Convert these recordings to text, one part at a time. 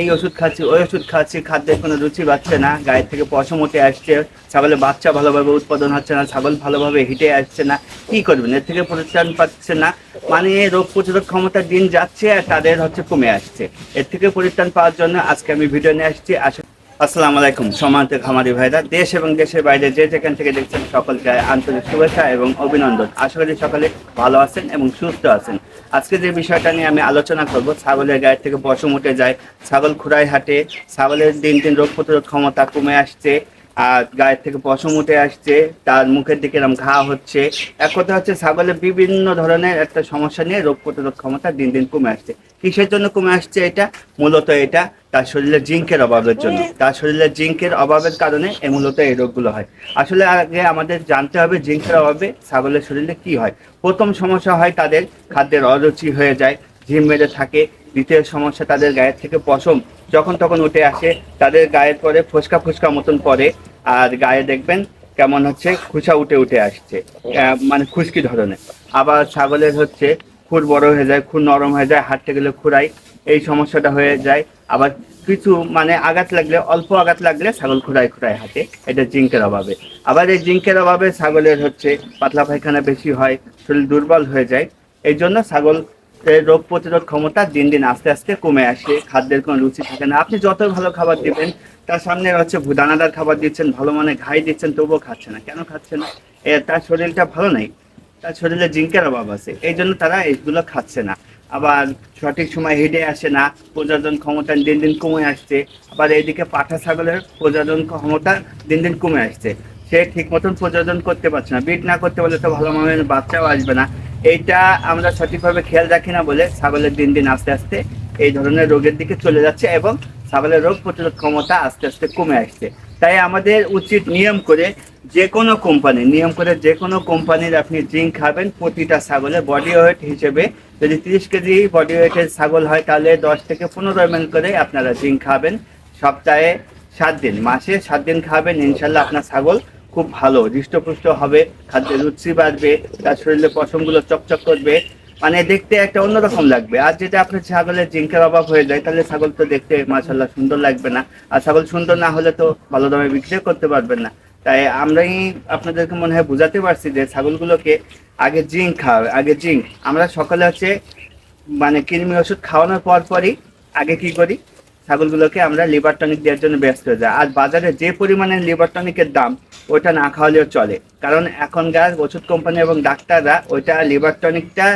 এই ওষুধ খাচ্ছি ওই ওষুধ খাচ্ছি, খাদ্যের কোনো রুচি পাচ্ছে না, গায়ের থেকে পশম উঠে আসছে, ছাগলের বাচ্চা ভালোভাবে উৎপাদন হচ্ছে না, ছাগল ভালোভাবে হিটে আসছে না। কি করবেন? এর থেকে পরিত্রাণ পাচ্ছে না, মানে রোগ প্রতিরোধ ক্ষমতার দিন যাচ্ছে আর তাদের কমে আসছে। এর থেকে পরিত্রাণ পাওয়ার জন্য আজকে আমি ভিডিও নিয়ে আসছি। আসসালামু আলাইকুম সম্মানিত খামারি ভাইরা, দেশ এবং দেশের বাইরে যে যেখান থেকে দেখছেন সকলকে আন্তরিক শুভেচ্ছা এবং অভিনন্দন। আশা করি সকলে ভালো আছেন এবং সুস্থ আছেন। আজকে যে বিষয়টা নিয়ে আমি আলোচনা করব, ছাগলের গায়ের থেকে পশম উঠে যায়, ছাগল খুরায় হাঁটে, ছাগলের দিন দিন রোগ প্রতিরোধ ক্ষমতা কমে আসছে, আর গায়ের থেকে পশম উঠে আসছে, তার মুখের দিকে এরকম ঘা হচ্ছে। এক কথা হচ্ছে ছাগলের বিভিন্ন ধরনের একটা সমস্যা নিয়ে রোগ প্রতিরোধ ক্ষমতা দিন দিন কমে আসছে। কিসের জন্য কমে আসছে? এটা মূলত এটা তার শরীরে জিঙ্কের অভাবের জন্য। তার শরীরে জিঙ্কের অভাবের কারণে মূলত এই রোগগুলো হয়। আসলে আগে আমাদের জানতে হবে জিঙ্কের অভাবে ছাগলের শরীরে কি হয়। প্রথম সমস্যা হয় তাদের খাদ্যের অরুচি হয়ে যায়, ঝিম মেরে থাকে। দ্বিতীয় সমস্যা, তাদের গায়ের থেকে পশম যখন তখন উঠে আসে, তাদের গায়ের পরে ফোসকা ফোসকা মতন পড়ে, আর গায়ে দেখবেন কেমন হচ্ছে খুসা উঠে উঠে আসছে, মানে খুশকি ধরনের। আবার ছাগলের খুর বড় হয়ে যায়, খুর নরম হয়ে যায়, হাঁটতে গেলে খুরাই, এই সমস্যাটা হয়ে যায়। আবার কিছু মানে আঘাত লাগলে, অল্প আঘাত লাগলে ছাগল খুরায় খুরায় হাঁটে, এটা জিঙ্কের অভাবে। আবার এই জিঙ্কের অভাবে ছাগলের পাতলা পায়খানা বেশি হয়, শরীর দুর্বল হয়ে যায়। এই জন্য ছাগল রোগ প্রতিরোধ ক্ষমতা দিন দিন আস্তে আস্তে কমে আসে, খাদ্যের কোনো রুচি থাকে না। আপনি যত ভালো খাবার দিবেন, তার সামনে দানাদার খাবার দিচ্ছেন, ভালো মানে ঘাই দিচ্ছেন, তবুও খাচ্ছে না। কেন খাচ্ছে না? তার শরীরটা ভালো নাই, তার শরীরে জিঙ্কের অভাব আছে, এই জন্য তারা এইগুলো খাচ্ছে না। আবার সঠিক সময় হেঁটে আসে না, প্রজনন ক্ষমতা দিন দিন কমে আসছে। আবার এইদিকে পাঠা ছাগলের প্রজনন ক্ষমতা দিন দিন কমে আসছে, সে ঠিক মতন প্রজনন করতে পারছে না। বিট না করতে বলে তো ভালো মানের বাচ্চাও আসবে না। এইটা আমরা সঠিকভাবে খেয়াল রাখি না বলে ছাগলের দিন দিন আস্তে আস্তে এই ধরনের রোগের দিকে চলে যাচ্ছে এবং ছাগলের রোগ প্রতিরোধ ক্ষমতা আস্তে আস্তে কমে আসছে। তাই আমাদের উচিত নিয়ম করে যে কোনো কোম্পানির আপনি জিঙ্ক খাবেন। প্রতিটা ছাগলের বডি ওয়েট হিসেবে, যদি 30 কেজি বডি ওয়েটের ছাগল হয় তাহলে 10 থেকে 15 ml করে আপনারা জিঙ্ক খাবেন। সপ্তাহে 7 দিন, মাসে 7 দিন খাবেন। ইনশাল্লাহ আপনার ছাগল খুব ভালো হৃষ্টপুষ্ট হবে, খাদ্যের রুচি বাড়বে, তার শরীরে পশমগুলো চকচক করবে, মানে দেখতে একটা অন্যরকম লাগবে। আর যেটা আপনার ছাগলের জিঙ্কের অভাব হয়ে যায়, তাহলে ছাগল তো দেখতে মাশাআল্লাহ সুন্দর লাগবে না, আর ছাগল সুন্দর না হলে তো ভালো দামে বিক্রি করতে পারবেন না। তাই আমরাই আপনাদেরকে মনে হয় বুঝাতে পারছি যে ছাগলগুলোকে আগে জিঙ্ক খাওয়াবে, আগে জিঙ্ক। আমরা সকালে মানে কৃমি ওষুধ খাওয়ানোর পরই আগে কি করি, ছাগলগুলোকে আমরা লিভার টনিক দেওয়ার জন্য ব্যস্ত হয়ে যায়। আর বাজারে যে পরিমাণে লিভার টনিকের দাম, ওইটা না খাওয়ালেও চলে, কারণ এখনকার ওষুধ কোম্পানি এবং ডাক্তাররা ওইটা লিভার টনিকটা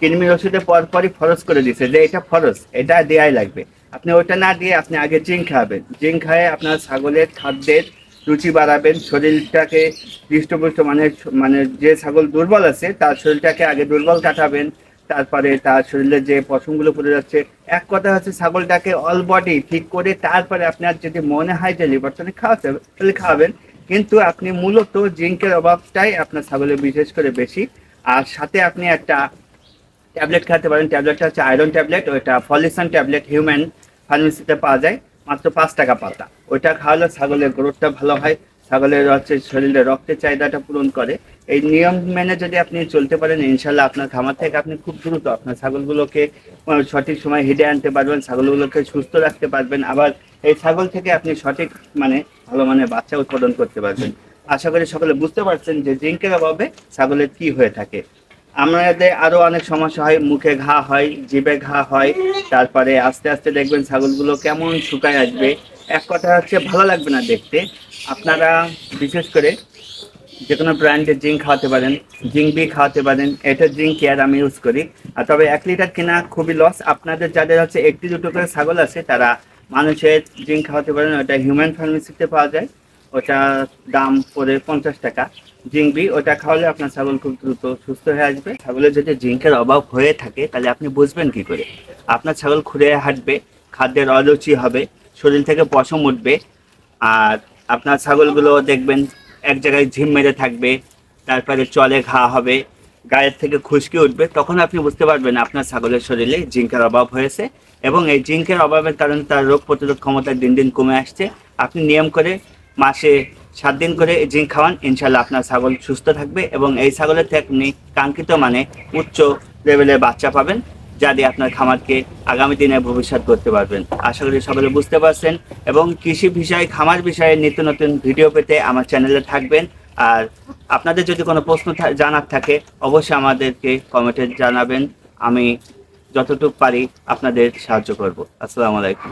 কৃমির ওষুধের পরই ফরজ করে দিচ্ছে যে এটা ফরজ, এটা দেওয়াই লাগবে। আপনি ওইটা না দিয়ে আপনি আগে জিঙ্ক খাবেন। জিঙ্ক খায় আপনার ছাগলের খাদ্যের রুচি বাড়াবেন, শরীরটাকে হৃষ্টপুষ্ট, মানে মানে যে ছাগল দুর্বল আছে তার শরীরটাকে আগে দুর্বল কাটাবেন। তারপরে তার শরীরে যে পশমগুলো পড়ে যাচ্ছে, এক কথা ছাগলটাকে অল বডি ঠিক করে তারপরে আপনার যদি মনে হয় যে লিভার টনিক খাওয়াতে হবে তাহলে খাওয়াবেন। কিন্তু আপনি মূলত জিঙ্কের অভাবটাই আপনার ছাগলের বিশেষ করে বেশি। আর সাথে আপনি একটা ট্যাবলেট খেতে পারেন। ট্যাবলেটটা হচ্ছে আয়রন ট্যাবলেট, ওইটা ফলিসান ট্যাবলেট, হিউম্যান ফার্মেসিতে পাওয়া যায়, মাত্র 5 টাকা পাতা। ওইটা খাওয়ালে ছাগলের গ্রোথটা ভালো হয়, ছাগলের শরীরে রক্তের চাহিদাটা পূরণ করে। এই নিয়ম মেনে যদি আপনি চলতে পারেন, ইনশাল্লাহ আপনার খামার থেকে আপনি খুব দ্রুত আপনার ছাগলগুলোকে সঠিক সময় হিডে আনতে পারবেন, ছাগলগুলোকে সুস্থ রাখতে পারবেন। আবার এই ছাগল থেকে আপনি সঠিক মানে ভালো মানের বাচ্চা উৎপাদন করতে পারবেন। আশা করি সকলে বুঝতে পারছেন যে জিঙ্কের অভাবে ছাগলের কি হয়ে থাকে। আমাদের আরো অনেক সমস্যা হয়, মুখে ঘা হয়, জিভে ঘা হয়, তারপরে আস্তে আস্তে দেখবেন ছাগলগুলো কেমন শুকায় আসবে। এক কথা ভালো লাগবে না দেখতে। আপনারা বিশেষ করে যে কোনো ব্র্যান্ডের জিঙ্ক খাওয়াতে পারেন, জিঙ্ক বি খাওয়াতে পারেন। এটা জিঙ্ক কেয়ার আমি ইউজ করি। আর তবে 1 লিটার কেনা খুবই লস। আপনাদের যাদের একটি দুটো করে ছাগল আছে তারা মানুষের জিঙ্ক খাওয়াতে পারেন, ওটা হিউম্যান ফার্মেসিতে পাওয়া যায়, ওটা দাম পড়ে 50 টাকা। জিঙ্ক বি, ওটা খাওয়ালে আপনার ছাগল খুব দ্রুত সুস্থ হয়ে আসবে। ছাগলের যদি জিঙ্কের অভাব হয়ে থাকে তাহলে আপনি বুঝবেন কি করে? আপনার ছাগল খুঁড়ে হাঁটবে, খাদ্যের অরুচি হবে, শরীর থেকে পশম উঠবে, আর আপনার ছাগলগুলো দেখবেন এক জায়গায় ঝিম মেরে থাকবে, তারপরে চলে ঘা হবে, গায়ের থেকে খুশকি উঠবে। তখন আপনি বুঝতে পারবেন আপনার ছাগলের শরীরে জিঙ্কের অভাব হয়েছে, এবং এই জিঙ্কের অভাবের কারণে তার রোগ প্রতিরোধ ক্ষমতা দিন দিন কমে আসছে। আপনি নিয়ম করে মাসে 7 দিন করে জিঙ্ক খাওয়ান, ইনশাল্লাহ আপনার ছাগল সুস্থ থাকবে এবং এই ছাগলের থেকে আপনি কাঙ্ক্ষিত মানে উচ্চ লেভেলের বাচ্চা পাবেন। যা দিয়ে আপনার খামারকে আগামী দিনে ভবিষ্যৎ করতে পারবেন। আশা করি সকলে বুঝতে পারছেন এবং কৃষি বিষয় খামার বিষয়ে নিত্য নতুন ভিডিও পেতে আমার চ্যানেলে থাকবেন। আর আপনাদের যদি কোনো প্রশ্ন জানার থাকে অবশ্যই আমাদেরকে কমেন্টে জানাবেন, আমি যতটুকু পারি আপনাদের সাহায্য করব। আসসালামু আলাইকুম।